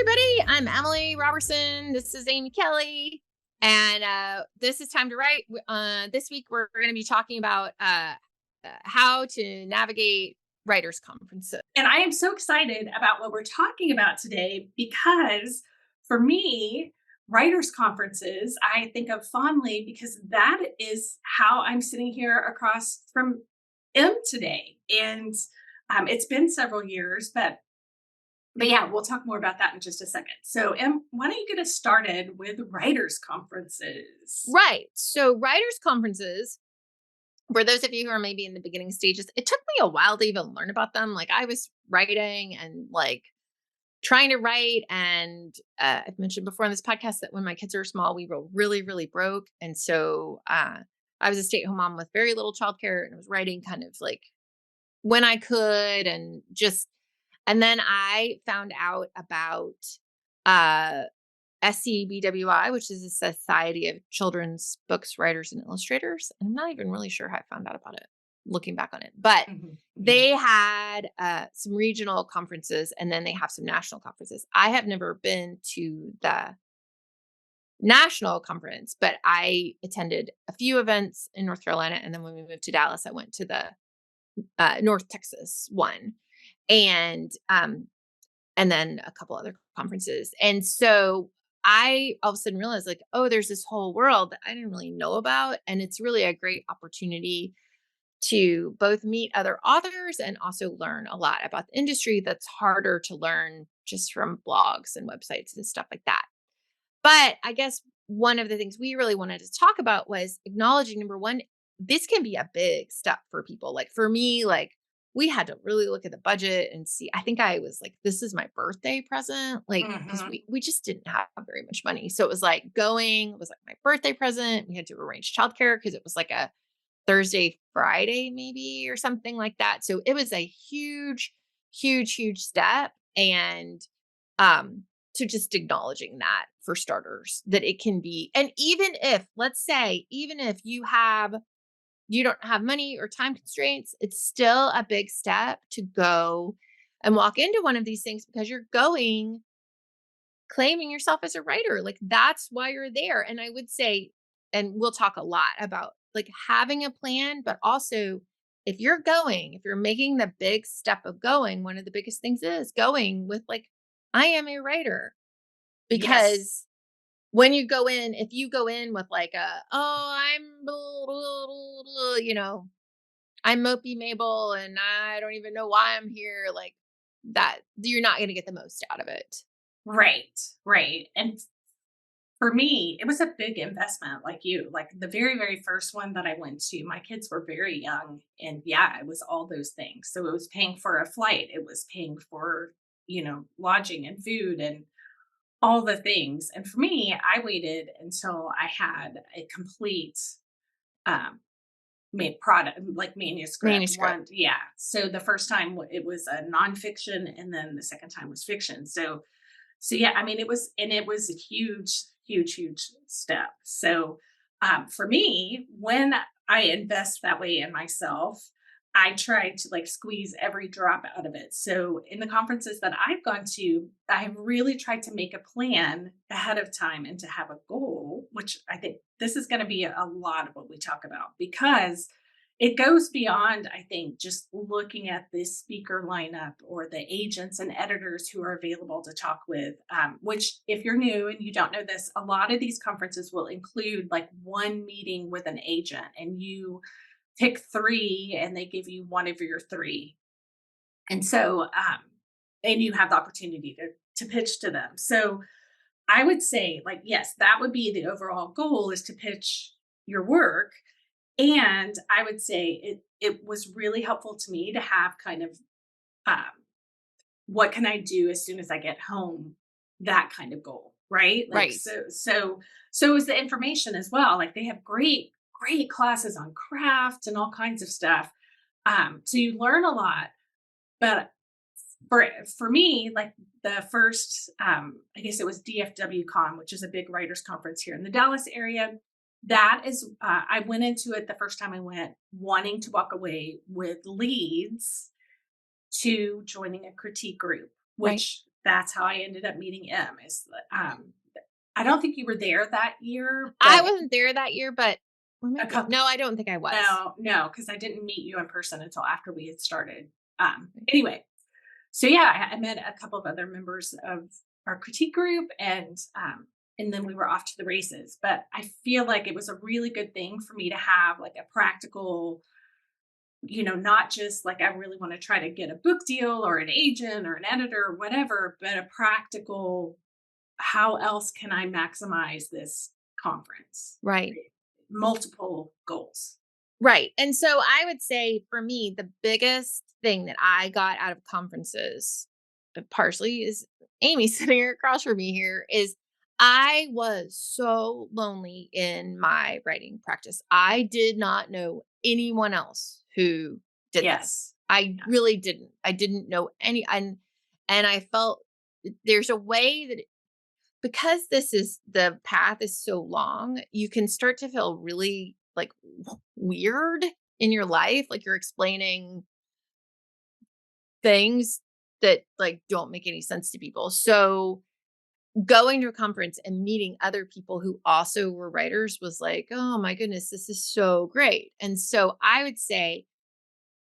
everybody. I'm Emily Roberson. This is Amy Kelly. And this is Time to Write. This week, we're going to be talking about how to navigate writers' conferences. And I am so excited about what we're talking about today because for me, writers' conferences, I think of fondly because that is how I'm sitting here across from M today. And it's been several years, but yeah, we'll talk more about that in just a second. So, Em, why don't you get us started with writers' conferences? Right. So, writers' conferences, for those of you who are maybe in the beginning stages, it took me a while to even learn about them. Like, I was writing and trying to write. And I've mentioned before on this podcast that when my kids were small, we were really, really broke. And so I was a stay-at-home mom with very little childcare, and I was writing kind of like when I could, and then I found out about uh, SCBWI, which is a Society of Children's Books Writers and Illustrators. And I'm not even really sure how I found out about it, looking back on it. But Mhm. they had some regional conferences, and then they have some national conferences. I have never been to the national conference, but I attended a few events in North Carolina. And then when we moved to Dallas, I went to the North Texas one. And then a couple other conferences. And so I all of a sudden realized oh, there's this whole world that I didn't really know about. And it's really a great opportunity to both meet other authors and also learn a lot about the industry that's harder to learn just from blogs and websites and stuff like that. But I guess one of the things we really wanted to talk about was acknowledging, number one, this can be a big step for people. Like for me, we had to really look at the budget and see. I think I was like, this is my birthday present, because Mhm. we just didn't have very much money. So it was like going was like my birthday present. We had to arrange childcare because it was like a Thursday, Friday, maybe, or something like that. So it was a huge, huge, huge step. And to just acknowledging that, for starters, that it can be, and even if, let's say, even if you don't have money or time constraints, it's still a big step to go and walk into one of these things, because you're going claiming yourself as a writer. Like, that's why you're there. And I would say, and we'll talk a lot about having a plan, but also if you're making the big step of going, one of the biggest things is going with I am a writer. Yes. Because when you go in, if you go in with oh, I'm, blah, blah, blah, blah, I'm Mopey Mabel and I don't even know why I'm here, that, you're not going to get the most out of it. Right, right. And for me, it was a big investment like you. Like the very, very first one that I went to, my kids were very young. And yeah, it was all those things. So it was paying for a flight, it was paying for, lodging and food and all the things. And for me, I waited until I had a complete um, made product, like manuscript Manuscript. one. Yeah. So the first time it was a nonfiction, and then the second time was fiction. So yeah, I mean, it was a huge, huge, huge step. So for me, when I invest that way in myself, I try to like squeeze every drop out of it. So in the conferences that I've gone to, I've really tried to make a plan ahead of time and to have a goal, which I think this is going to be a lot of what we talk about because it goes beyond, I think, just looking at the speaker lineup or the agents and editors who are available to talk with, which, if you're new and you don't know this, a lot of these conferences will include like one meeting with an agent, and you pick three and they give you one of your three. And so, and you have the opportunity to pitch to them. So I would say, like, yes, that would be the overall goal, is to pitch your work. And I would say it was really helpful to me to have kind of um, what can I do as soon as I get home, that kind of goal, right? Like Right. so is the information as well. Like they have great classes on craft and all kinds of stuff. So you learn a lot. But for me, like the first, I guess it was DFW Con, which is a big writers conference here in the Dallas area. That is, I went into it the first time I went wanting to walk away with leads to joining a critique group, Right. which that's how I ended up meeting M. I don't think you were there that year, I but wasn't there that year, but or a maybe couple. no, I don't think I was. No, because I didn't meet you in person until after we had started. Anyway, so yeah, I met a couple of other members of our critique group, and then we were off to the races. But I feel like it was a really good thing for me to have like a practical, not just like I really want to try to get a book deal or an agent or an editor or whatever, but a practical, how else can I maximize this conference? Right. Multiple goals. Right. And so I would say for me, the biggest thing that I got out of conferences, partially is Amy sitting here across from me here, is I was so lonely in my writing practice. I did not know anyone else who did this. Yes. I Yes. really didn't. I didn't know and I felt there's a way that because this is the path is so long, you can start to feel really like weird in your life, like you're explaining things that like don't make any sense to people. So going to a conference and meeting other people who also were writers was like, oh my goodness, this is so great. And so I would say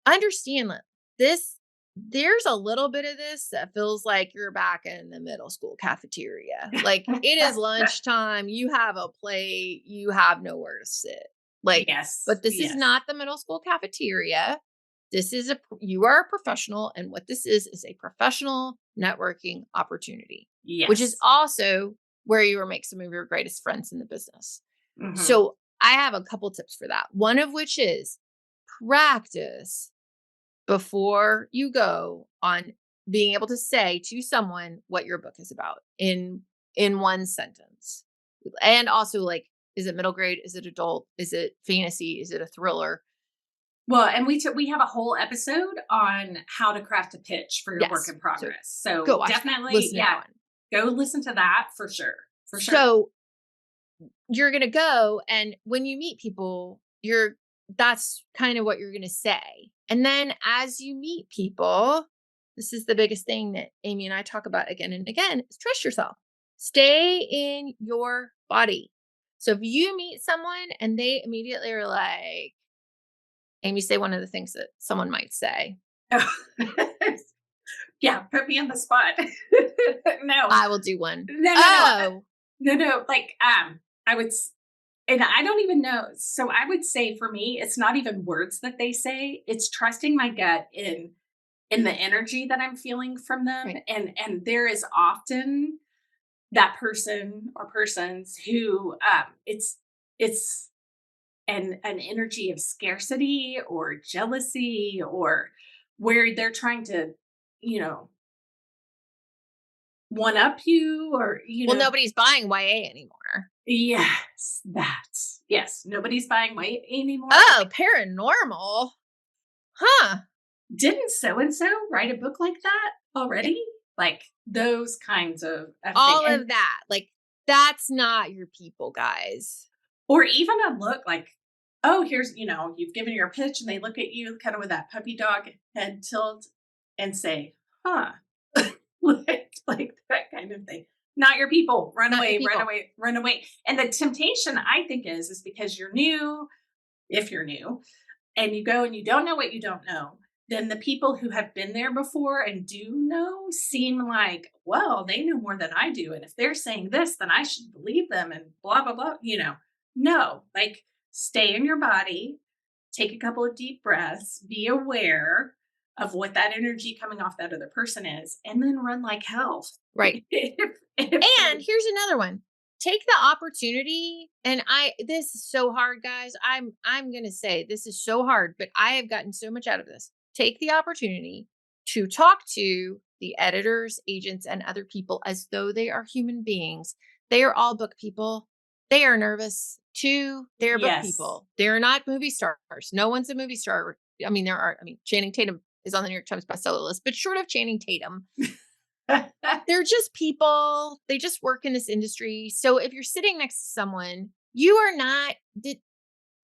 understand that this there's a little bit of this that feels like you're back in the middle school cafeteria. Like it is lunchtime, you have a plate, you have nowhere to sit. Like, Yes. but this is Yes. not the middle school cafeteria. This is you are a professional, and what this is a professional networking opportunity, which is Yes. also where you will make some of your greatest friends in the business. Hmm. So I have a couple tips for that. One of which is practice before you go on being able to say to someone what your book is about in one sentence. And also like is it middle grade, is it adult, is it fantasy, is it a thriller? Well, and we have a whole episode on how to craft a pitch for your work Yes, in so progress. go So watch that, definitely, listen to that yeah, one. go listen to that for sure. For sure. So you're going to go, and when you meet people you're that's kind of what you're going to say. And then as you meet people, this is the biggest thing that Amy and I talk about again and again, is trust yourself. Stay in your body. So if you meet someone and they immediately are like, Amy, say one of the things that someone might say. Yeah, put me on the spot. No, I will do one. no. Oh, No. Like, I would, and I don't even know. So I would say for me, it's not even words that they say. It's trusting my gut in the energy that I'm feeling from them. right. And there is often that person or persons who it's an energy of scarcity or jealousy or where they're trying to, you know, one up you or Well, nobody's buying YA anymore. yes, yes, nobody's buying white anymore. And Oh, like, paranormal. Huh. didn't so and so write a book like that Yeah. already? Like those kinds of thing. All And of that. Like, that's not your people, guys. or even a look like, oh, here's, you've given your pitch and they look at you kind of with that puppy dog head tilt and say, huh. like that kind of thing. Not your people. Run Not your away, run people. away, run away. And the temptation I think is because you're new, if you're new, and you go and you don't know what you don't know, then the people who have been there before and do know seem like, well, they know more than I do. And if they're saying this, then I should believe them and blah, blah, blah. No, like stay in your body, take a couple of deep breaths, be aware of what that energy coming off that other person is, and then run like hell. Right. If And here's another one. Take the opportunity, and this is so hard, guys. I'm going to say this is so hard, but I have gotten so much out of this. Take the opportunity to talk to the editors, agents, and other people as though they are human beings. They are all book people. They are nervous too. They're book yes. people. They're not movie stars. No one's a movie star. I mean, Channing Tatum is on the New York Times bestseller list, but short of Channing Tatum, they're just people. They just work in this industry. So if you're sitting next to someone, you are not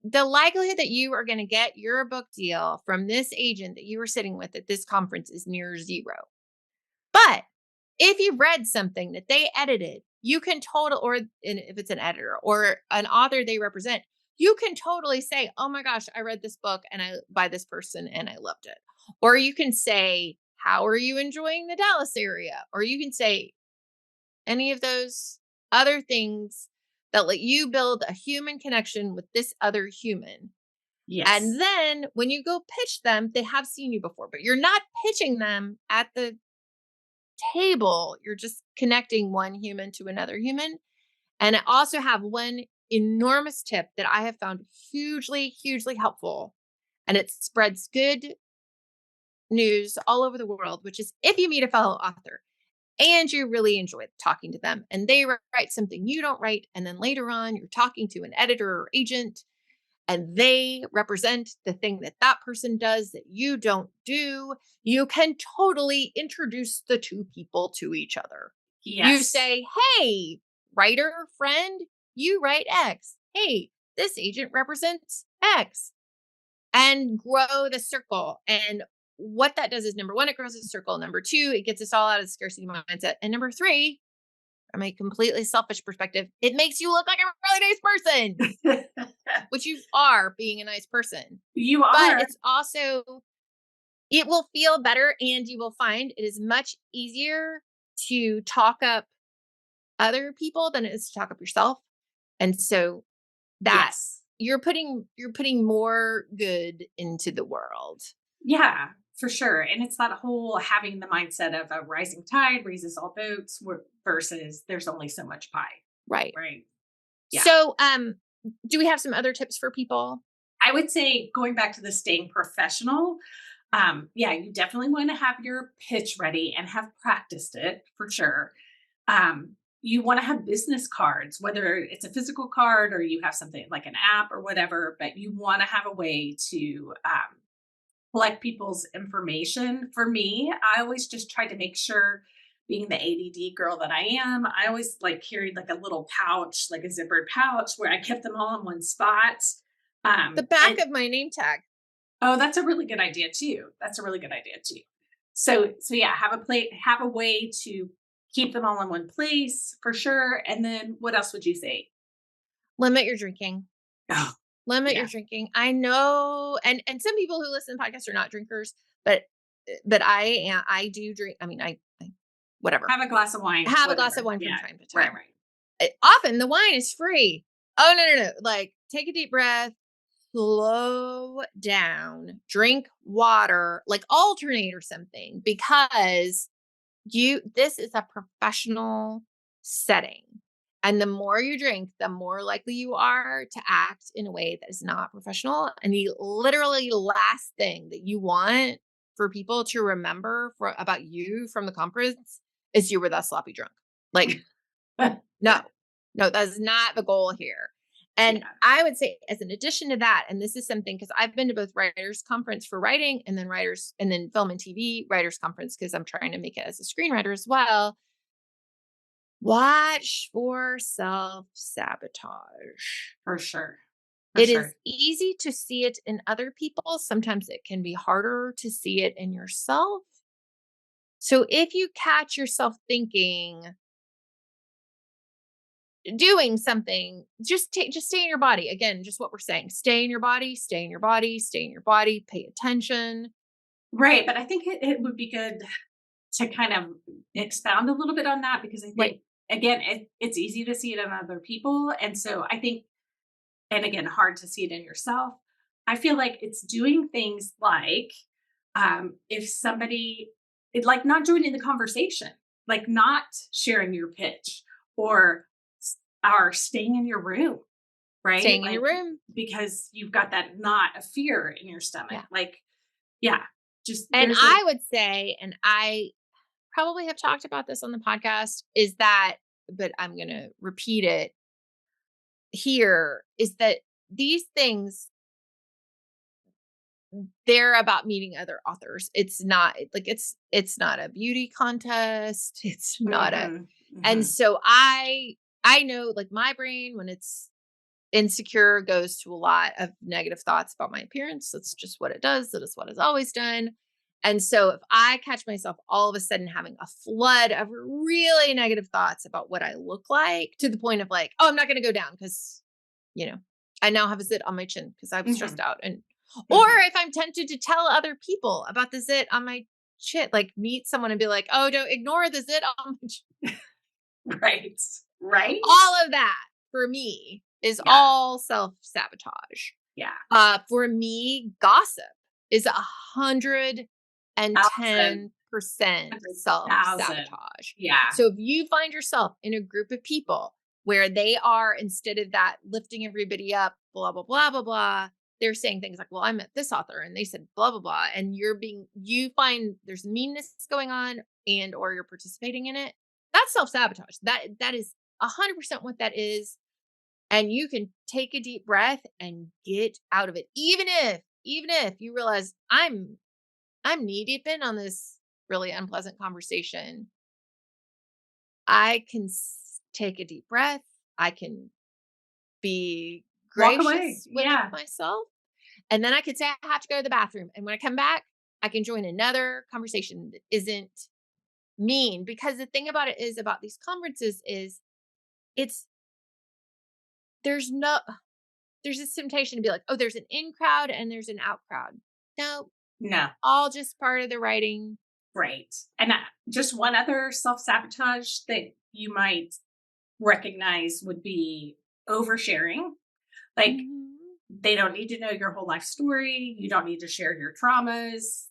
the likelihood that you are going to get your book deal from this agent that you were sitting with at this conference is near zero. But if you've read something that they edited, you can or if it's an editor or an author they represent, you can totally say, "Oh my gosh, I read this book and I by this person and I loved it." Or you can say, "How are you enjoying the Dallas area?" Or you can say any of those other things that let you build a human connection with this other human. And Yes. then when you go pitch them, they have seen you before, but you're not pitching them at the table. You're just connecting one human to another human. And I also have one enormous tip that I have found hugely, hugely helpful. And it spreads good news all over the world, which is if you meet a fellow author and you really enjoy talking to them and they write something you don't write, and then later on you're talking to an editor or agent and they represent the thing that that person does that you don't do, you can totally introduce the two people to each other. You Yes. say, "Hey, writer friend, you write X. Hey, this agent represents X," and grow the circle. And what that does is number one, it grows the circle. Number two, it gets us all out of the scarcity mindset. And number three, from a completely selfish perspective, it makes you look like a really nice person, which you are being a nice person. You But are. it's also, it will feel better and you will find it is much easier to talk up other people than it is to talk up yourself. And so that Yes. you're putting more good into the world. Yeah, for sure. And it's that whole having the mindset of a rising tide raises all boats versus there's only so much pie, Right. right? Yeah. So do we have some other tips for people? I would say going back to the staying professional, yeah, you definitely want to have your pitch ready and have practiced it for sure. You want to have business cards, whether it's a physical card or you have something like an app or whatever, but you want to have a way to collect people's information. For me, I always just try to make sure, being the ADD girl that I am, I always like carried like a little pouch, like a zippered pouch where I kept them all in one spot. The back And of my name tag. oh, that's a really good idea too. That's a really good idea too. So yeah, have a way to keep them all in one place for sure. And then what else would you say? Limit your drinking. Oh, Limit your yeah. drinking. I know, and some people who listen to podcasts are not drinkers, but I do drink. I mean, I whatever. Have a glass of wine, Have a glass of whatever. wine from Yeah. time to Right, time. right. Often the wine is free. Oh no, no, no. Like take a deep breath, slow down, drink water, like alternate or something, because this is a professional setting. And the more you drink, the more likely you are to act in a way that is not professional. And the literally last thing that you want for people to remember about you from the conference is you were that sloppy drunk. Like, no, no, that's not the goal here. And Yeah. I would say, as an addition to that, and this is something because I've been to both writers' conference for writing and then film and TV writers' conference because I'm trying to make it as a screenwriter as well. Watch for self sabotage. For sure. For It is sure. easy to see it in other people. Sometimes it can be harder to see it in yourself. So if you catch yourself doing something, just stay in your body. Again, just what we're saying. Stay in your body, stay in your body, stay in your body, pay attention. Right. But I think it would be good to kind of expound a little bit on that because I Right. think, again, it's easy to see it in other people. And so I think, and again, hard to see it in yourself. I feel like it's doing things like if somebody, like not joining the conversation, like not sharing your pitch or or staying in your room, right? Staying in your Like room. because you've got that knot of fear in your stomach. Yeah. Like, yeah, just And there's a I would say, and I probably have talked about this on the podcast, is that, but I'm going to repeat it here, is that these things, they're about meeting other authors. It's not like it's not a beauty contest. It's not a, Mhm, and mhm. so I know like my brain when it's insecure goes to a lot of negative thoughts about my appearance. That's just what it does. That is what it's always done. And so if I catch myself all of a sudden having a flood of really negative thoughts about what I look like to the point of like, oh, I'm not going to go down because, you know, I now have a zit on my chin because I was stressed Mhm. out. And, or Mhm. if I'm tempted to tell other people about the zit on my chin, like meet someone and be like, oh, don't ignore the zit on my chin. Right. Right? All of that for me is Yeah. all self sabotage. Yeah. For me, gossip is 1,000, 110% self 100,000. sabotage. Yeah. So if you find yourself in a group of people where they are, instead of that lifting everybody up, blah, blah, blah, blah, blah, they're saying things like, well, I met this author and they said blah, blah, blah. And you find there's meanness going on and, or you're participating in it. That's self sabotage. That is 100% what that is, and you can take a deep breath and get out of it. Even if you realize I'm knee deep in on this really unpleasant conversation, I can take a deep breath. I can be Walk away. gracious with Yeah. myself. And then I could say I have to go to the bathroom. And when I come back, I can join another conversation that isn't mean. Because the thing about it is about these conferences is it's there's no there's this temptation to be like, oh, there's an in crowd and there's an out crowd. No, No. all just part of the writing. Right. And just one other self-sabotage that you might recognize would be oversharing. Like, Mhm. they don't need to know your whole life story. You don't need to share your traumas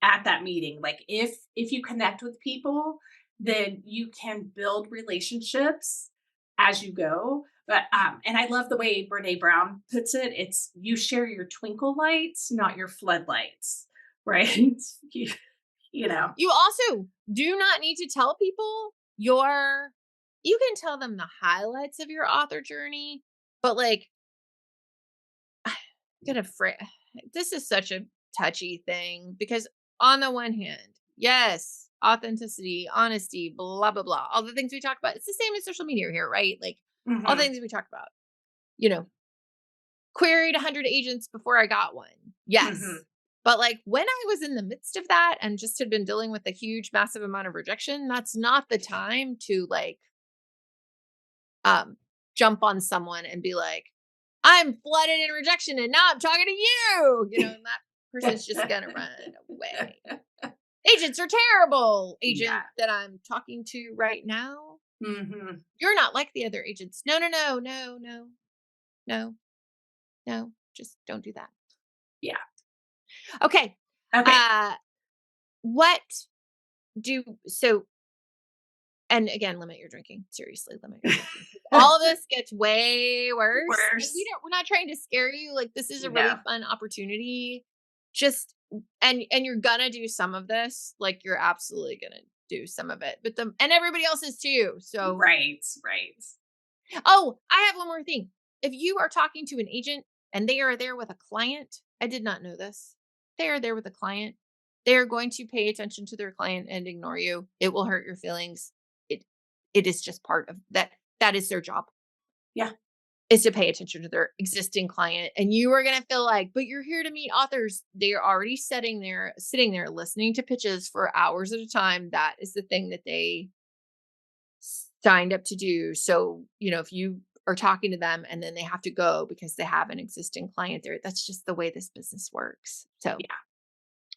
at that meeting. Like, if you connect with people, then you can build relationships as you go. But and I love the way Brene Brown puts it. It's you share your twinkle lights, not your floodlights. Right. you, you know. You also do not need to tell people you can tell them the highlights of your author journey, but like, gonna fr- this is such a touchy thing because on the one hand, yes, authenticity, honesty, blah, blah, blah, all the things we talk about. It's the same as social media here, right? Like all the Hmm. things we talk about, you know, queried 100 agents before I got one. Yes. Hmm. But like when I was in the midst of that and just had been dealing with a huge, massive amount of rejection, that's not the time to like um jump on someone and be like, I'm flooded in rejection and now I'm talking to you. And that person's just gonna run away. Agents are terrible. Agent Yeah. that I'm talking to right now, Hmm. you're not like the other agents. No, no, no, no, no, no, no. Just don't do that. Yeah. Okay. Okay. Uh what do so and again, limit your drinking. Seriously, limit your drinking. All of this gets way worse. And Worse. we're not trying to scare you. Like this is a No. really fun opportunity. Just and you're gonna do some of this. Like you're absolutely gonna do some of it. But and everybody else is too. So Right. Right. oh, I have one more thing. If you are talking to an agent and they are there with a client, I did not know this. They are there with a client. They are going to pay attention to their client and ignore you. It will hurt your feelings. It it is just part of that. That is their job. Yeah. Is to pay attention to their existing client. And you are gonna feel like, but you're here to meet authors. They are already sitting there listening to pitches for hours at a time. That is the thing that they signed up to do. So, if you are talking to them and then they have to go because they have an existing client there, that's just the way this business works. So, Yeah.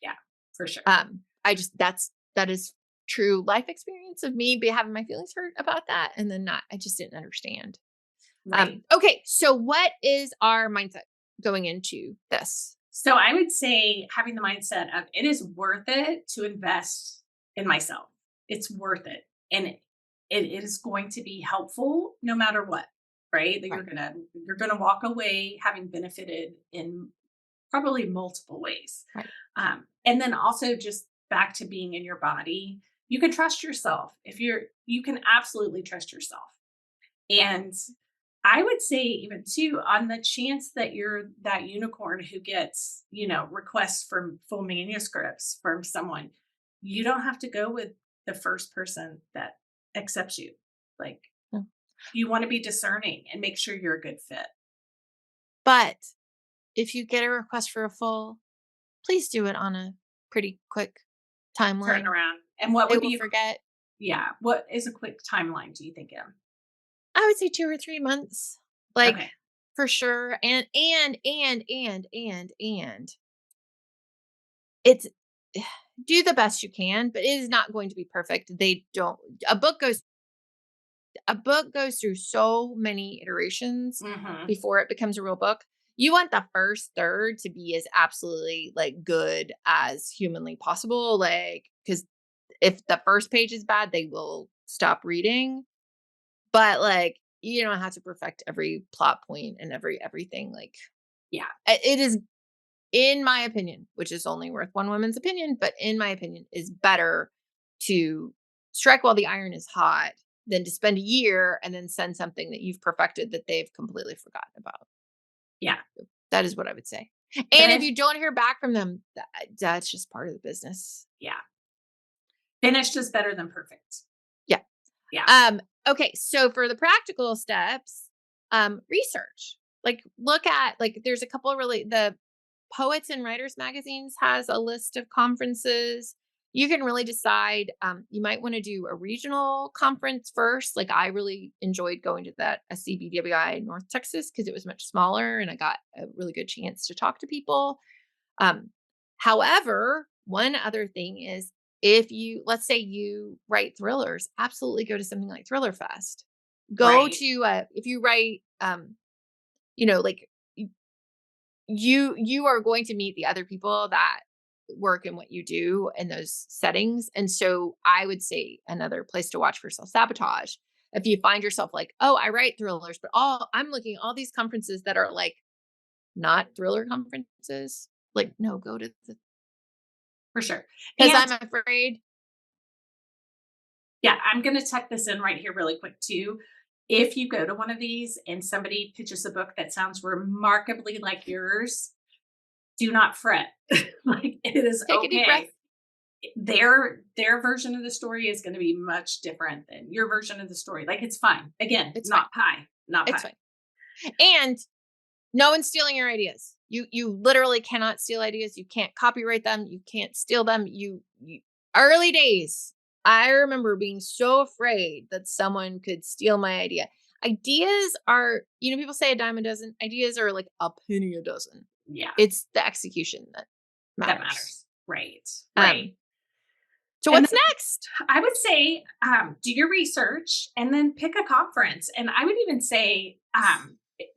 Yeah. For sure. I just that is true life experience of me be having my feelings hurt about that and then not I just didn't understand. Right. Okay, so what is our mindset going into this? So I would say having the mindset of it is worth it to invest in myself. It's worth it. And it is going to be helpful no matter what, right? That Right. you're gonna walk away having benefited in probably multiple ways. Right. And then also just back to being in your body, you can trust yourself. You can absolutely trust yourself. And I would say even too, on the chance that you're that unicorn who gets, requests from full manuscripts from someone, you don't have to go with the first person that accepts you. Like, No. you want to be discerning and make sure you're a good fit. But if you get a request for a full, please do it on a pretty quick turn timeline. around. And what They would will be forget. yeah, what is a quick timeline do you think in? I would say 2 or 3 months, like, Okay. for sure, and it's do the best you can, but it is not going to be perfect. They don't a book goes a book goes through so many iterations Mhm. before it becomes a real book. You want the first third to be as absolutely, like, good as humanly possible, like, because if the first page is bad, they will stop reading. But, like, you don't have to perfect every plot point and everything, like, Yeah. it is, in my opinion, which is only worth one woman's opinion, but in my opinion, is better to strike while the iron is hot than to spend a year and then send something that you've perfected that they've completely forgotten about. Yeah. That is what I would say. And if Finish you don't hear back from them, that's just part of the business. yeah. Finished is better than perfect. Yeah. Yeah. Okay, so for the practical steps, research. Like, look at, like, there's a couple of really the Poets and Writers magazines has a list of conferences. You can really decide. You might want to do a regional conference first. Like, I really enjoyed going to that SCBWI in North Texas because it was much smaller and I got a really good chance to talk to people. Um, However, one other thing is, if you, let's say you write thrillers, absolutely go to something like Thriller Fest. Go Right. to if you write, like, you are going to meet the other people that work in what you do in those settings. And so I would say another place to watch for self-sabotage. If you find yourself like, oh, I write thrillers, but all I'm looking at all these conferences that are like not thriller conferences, like, no, go to the For sure. because And I'm afraid. yeah, I'm going to tuck this in right here really quick too. If you go to one of these and somebody pitches a book that sounds remarkably like yours, do not fret. Like it is Take a deep breath. okay. Their version of the story is going to be much different than your version of the story. Like it's fine. Again, It's fine. not pie, not It's pie. fine. And no one's stealing your ideas. You literally cannot steal ideas. You can't copyright them. You can't steal them. You early days. I remember being so afraid that someone could steal my idea. Ideas are, people say a dime a dozen. Ideas are like a penny a dozen. Yeah, It's the execution that that matters. matters. Right. Right. Um, so And what's next? I would say do your research and then pick a conference. And I would even say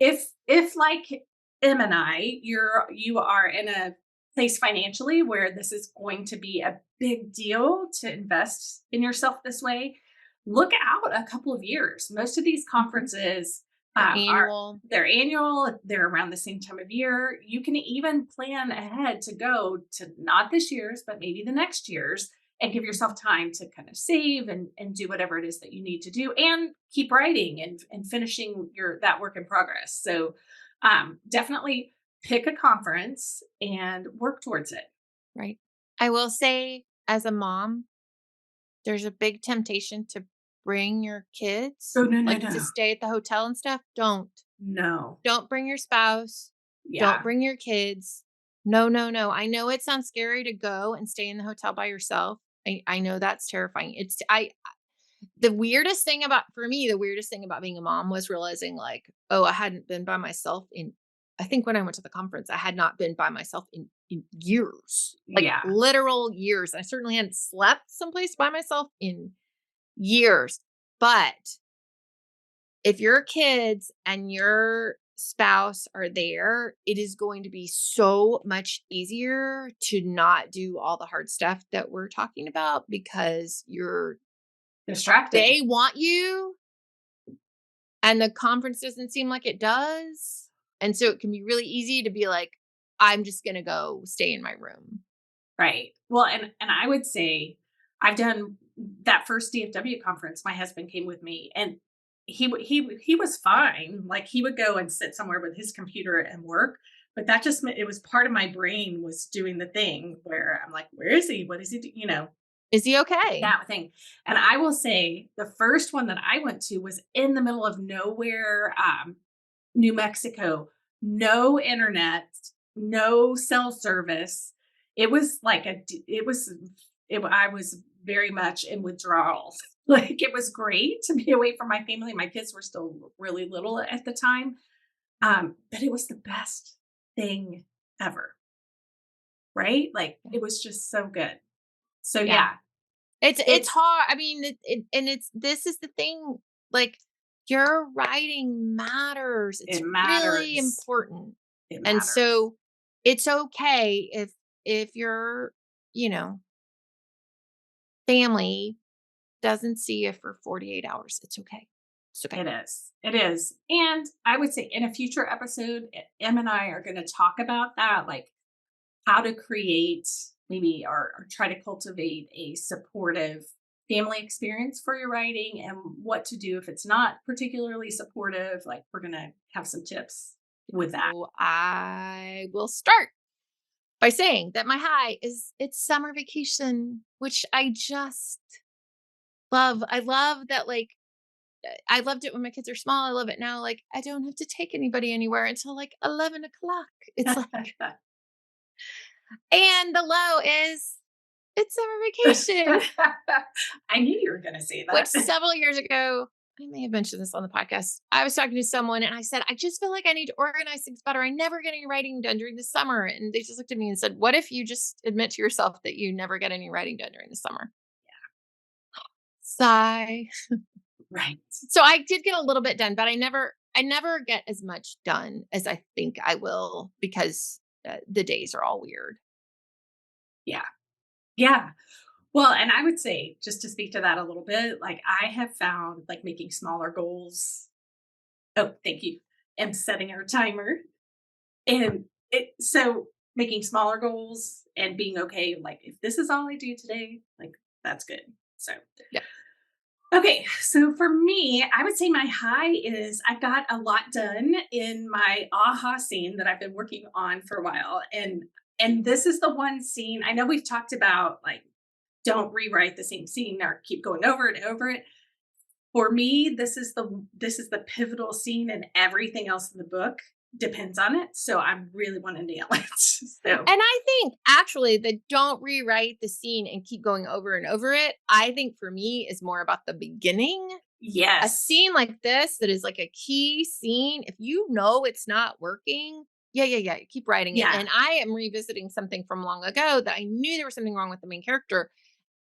if like Em and I, you are in a place financially where this is going to be a big deal to invest in yourself this way, look out a couple of years. Most of these Mhm. conferences Your are annual. they're annual, they're around the same time of year. You can even plan ahead to go to not this year's, but maybe the next year's and give yourself time to kind of save and do whatever it is that you need to do and keep writing and finishing your that work in progress. So definitely pick a conference and work towards it. Right. I will say, as a mom, there's a big temptation to bring your kids, Oh no, no, like, to no. stay at the hotel and stuff. Don't. No. Don't bring your spouse. Don't Yeah. bring your kids. No, no, no. I know it sounds scary to go and stay in the hotel by yourself. I know that's terrifying. The weirdest thing about for me, the weirdest thing about being a mom was realizing, like, oh, I hadn't been by myself in I think when I went to the conference, I had not been by myself in years, like Yeah. literal years. I certainly hadn't slept someplace by myself in years. But if your kids and your spouse are there, it is going to be so much easier to not do all the hard stuff that we're talking about because Distracted. they want you and the conference doesn't seem like it does. And so it can be really easy to be like, I'm just going to go stay in my room. Right. Well, and I would say I've done that first DFW conference. My husband came with me, and he was fine. Like he would go and sit somewhere with his computer and work. But that just it was part of my brain was doing the thing where I'm like, where is he? What is he? Is he okay? That thing. And I will say the first one that I went to was in the middle of nowhere, New Mexico. No internet, no cell service. it was like I was very much in withdrawal. Like it was great to be away from my family. My kids were still really little at the time. But it was the best thing ever, right? Like Yeah. it was just so good. So Yeah. yeah, It's it's hard. I mean, and it's this is the thing, like, your writing matters. It's it really matters. important. It And matters. so it's okay if your, you know, family doesn't see you for 48 hours. It's okay. It's okay. It is. It is. And I would say in a future episode, Em and I are going to talk about that, like how to create maybe or try to cultivate a supportive family experience for your writing and what to do if it's not particularly supportive. Like we're going to have some tips with that. So I will start by saying that my high is it's summer vacation, which I just love. I love that, like, I loved it when my kids are small. I love it now. Like, I don't have to take anybody anywhere until like 11 o'clock. It's like, and the low is it's summer vacation, I knew you were going to say which that. several years ago, I may have mentioned this on the podcast. I was talking to someone and I said, I just feel like I need to organize things better. I never get any writing done during the summer. And they just looked at me and said, what if you just admit to yourself that you never get any writing done during the summer? Sigh. Right. So I did get a little bit done, but I never get as much done as I think I will because the days are all weird. Yeah. Yeah. Well, and I would say just to speak to that a little bit, like I have found like making smaller goals. Oh, thank you. And setting our timer. And so making smaller goals and being okay, like if this is all I do today, like that's good. So Yeah. okay, so for me, I would say my high is I've got a lot done in my aha scene that I've been working on for a while. And this is the one scene I know we've talked about like don't rewrite the same scene or keep going over it and over it. For me, this is the pivotal scene and everything else in the book depends on it. So I really want to nail it. So And I think actually the don't rewrite the scene and keep going over and over it. I think for me is more about the beginning. A yes. scene like this that is like a key scene, if you know it's not working, yeah, keep writing it. Yeah. And I am revisiting something from long ago that I knew there was something wrong with the main character.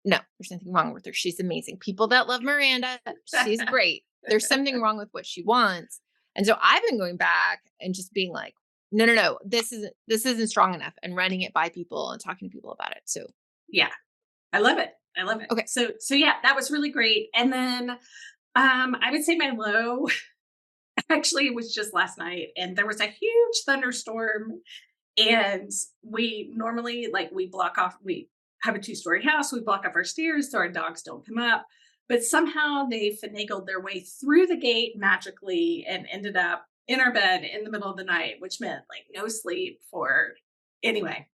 No, there's nothing wrong with her. She's amazing. People that love Miranda, she's great. There's something wrong with what she wants. And so I've been going back and just being like, no, this isn't strong enough and running it by people and talking to people about it. So Yeah. I love it. I love it. okay. So yeah, that was really great. And then I would say my low actually it was just last night and there was a huge thunderstorm and we normally like we have a two-story house, we block off our stairs so our dogs don't come up. But somehow they finagled their way through the gate magically and ended up in our bed in the middle of the night, which meant like no sleep for anyway.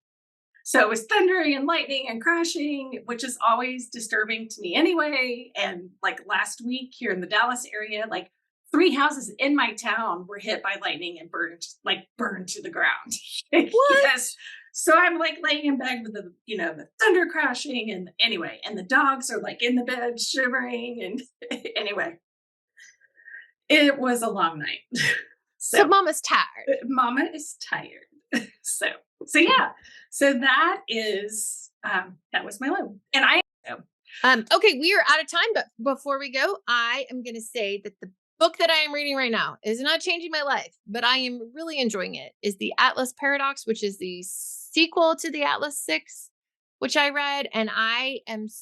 So it was thundering and lightning and crashing, which is always disturbing to me anyway. And like last week here in the Dallas area, like three houses in my town were hit by lightning and burned to the ground. What? Yes. So I'm like laying in bed with the thunder crashing and anyway, and the dogs are like in the bed shivering. And anyway, it was a long night. So So mama's tired. Mama is tired. so so yeah. So that was my low. And I Okay, we are out of time, but before we go, I am going to say that the book that I am reading right now is not changing my life, but I am really enjoying it. Is The Atlas Paradox, which is the sequel to The Atlas 6, which I read, and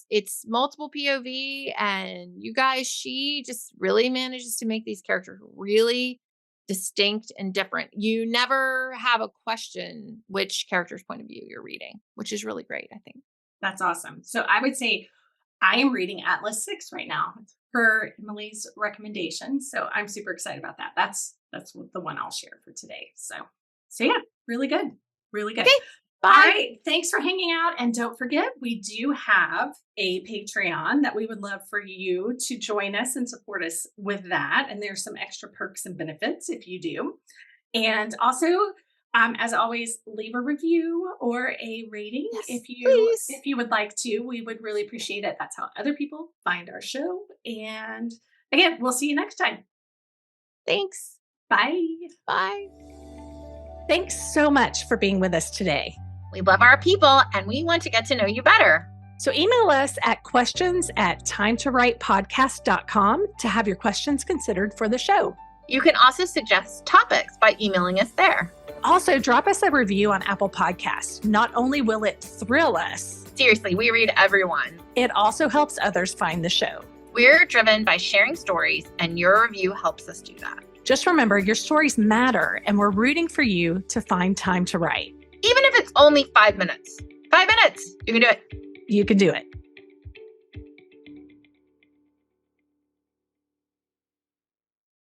it's multiple POV, and you guys, she just really manages to make these characters really distinct and different. You never have a question which character's point of view you're reading, which is really great, I think. That's awesome. So I would say I am reading Atlas 6 right now per Emily's recommendation. So I'm super excited about that. That's the one I'll share for today. So yeah, really good. Really good. Okay, All bye. right. Thanks for hanging out. And don't forget, we do have a Patreon that we would love for you to join us and support us with that. And there's some extra perks and benefits if you do. And also, As always, leave a review or a rating Yes, if please. you would like to. We would really appreciate it. That's how other people find our show. And again, we'll see you next time. Thanks. Bye. Bye. Thanks so much for being with us today. We love our people and we want to get to know you better. So email us at questions@timetowritepodcast.com to have your questions considered for the show. You can also suggest topics by emailing us there. Also, drop us a review on Apple Podcasts. Not only will it thrill us, Seriously, we read everyone. it also helps others find the show. We're driven by sharing stories, and your review helps us do that. Just remember, your stories matter, and we're rooting for you to find time to write. Even if it's only 5 minutes. 5 minutes, you can do it. You can do it.